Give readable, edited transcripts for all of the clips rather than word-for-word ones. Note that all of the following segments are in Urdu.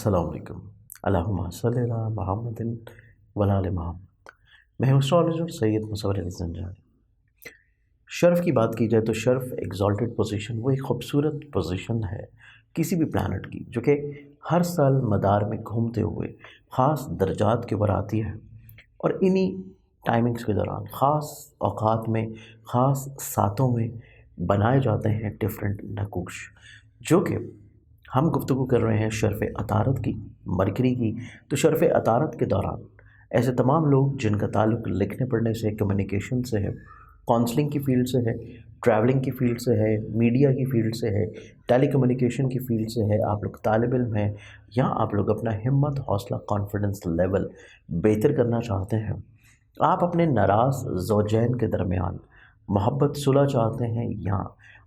السلام علیکم۔ اللہم صلی علی محمد وعلی آل محمد۔ میں ہوں اسٹرالوجر سید مصور علی زنجانی۔ شرف کی بات کی جائے تو شرف ایگزالٹڈ پوزیشن وہ ایک خوبصورت پوزیشن ہے کسی بھی پلانٹ کی، جو کہ ہر سال مدار میں گھومتے ہوئے خاص درجات کے اوپر آتی ہے، اور انہی ٹائمنگز کے دوران خاص اوقات میں خاص ساتوں میں بنائے جاتے ہیں ڈفرینٹ نقوش، جو کہ ہم گفتگو کر رہے ہیں شرف عطارد کی، مرکری کی۔ تو شرف عطارد کے دوران ایسے تمام لوگ جن کا تعلق لکھنے پڑھنے سے، کمیونیکیشن سے ہے، کونسلنگ کی فیلڈ سے ہے، ٹریولنگ کی فیلڈ سے ہے، میڈیا کی فیلڈ سے ہے، ٹیلی کمیونیکیشن کی فیلڈ سے ہے، آپ لوگ طالب علم ہیں یا آپ لوگ اپنا ہمت، حوصلہ، کانفیڈنس لیول بہتر کرنا چاہتے ہیں، آپ اپنے ناراض زوجین کے درمیان محبت صلح چاہتے ہیں، یا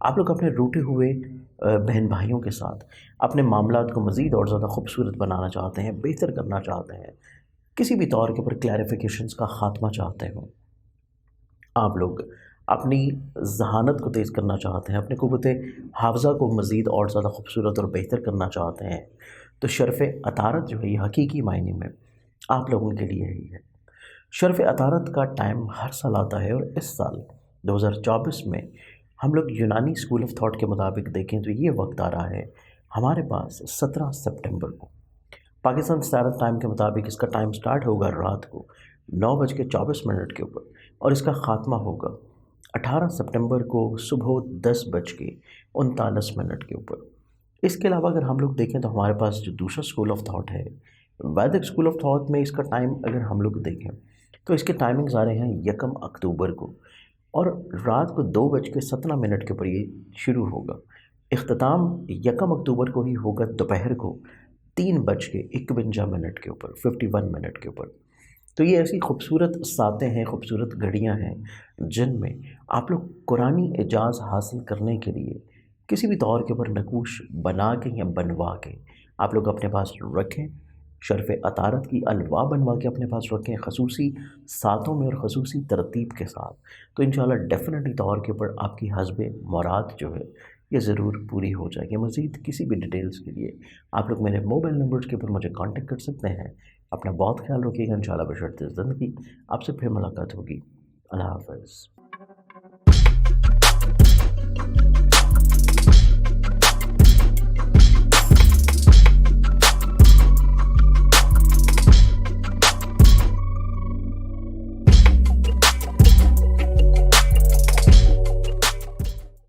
آپ لوگ اپنے روٹے ہوئے بہن بھائیوں کے ساتھ اپنے معاملات کو مزید اور زیادہ خوبصورت بنانا چاہتے ہیں، بہتر کرنا چاہتے ہیں، کسی بھی طور کے اوپر کلیریفیکیشنز کا خاتمہ چاہتے ہوں، آپ لوگ اپنی ذہانت کو تیز کرنا چاہتے ہیں، اپنے قوت حافظہ کو مزید اور زیادہ خوبصورت اور بہتر کرنا چاہتے ہیں، تو شرف عطارد جو ہے یہ حقیقی معنی میں آپ لوگوں کے لیے ہی ہے۔ شرف عطارد کا ٹائم ہر سال آتا ہے، اور اس سال 2024 میں ہم لوگ یونانی اسکول آف تھاٹ کے مطابق دیکھیں تو یہ وقت آ رہا ہے ہمارے پاس 17 سپٹمبر کو، پاکستان اسٹینڈرڈ ٹائم کے مطابق اس کا ٹائم سٹارٹ ہوگا رات کو 9:24 کے اوپر، اور اس کا خاتمہ ہوگا 18 سپٹمبر کو صبح 10:39 کے اوپر۔ اس کے علاوہ اگر ہم لوگ دیکھیں تو ہمارے پاس جو دوسرا اسکول آف تھاٹ ہے، ویدک اسکول آف تھاٹ میں اس کا ٹائم اگر ہم لوگ دیکھیں تو اس کے ٹائمنگز آ رہے ہیں 1 اکتوبر کو، اور رات کو 2:17 کے اوپر یہ شروع ہوگا۔ اختتام 1 اکتوبر کو ہی ہوگا دوپہر کو 3:51 کے اوپر، 51 کے اوپر۔ تو یہ ایسی خوبصورت ساتیں ہیں، خوبصورت گھڑیاں ہیں جن میں آپ لوگ قرآنی اعجاز حاصل کرنے کے لیے کسی بھی طور کے اوپر نقوش بنا کے یا بنوا کے آپ لوگ اپنے پاس رکھیں، شرف عطارد کی الواح بنوا کے اپنے پاس رکھیں خصوصی ساتوں میں اور خصوصی ترتیب کے ساتھ، تو انشاءاللہ ڈیفینیٹلی طور کے اوپر آپ کی حسب مراد جو ہے یہ ضرور پوری ہو جائے گی۔ مزید کسی بھی ڈیٹیلز کے لیے آپ لوگ میرے موبائل نمبرز کے اوپر مجھے کانٹیکٹ کر سکتے ہیں۔ اپنا بہت خیال رکھیے گا، انشاءاللہ بشرط زندگی آپ سے پھر ملاقات ہوگی۔ اللہ حافظ۔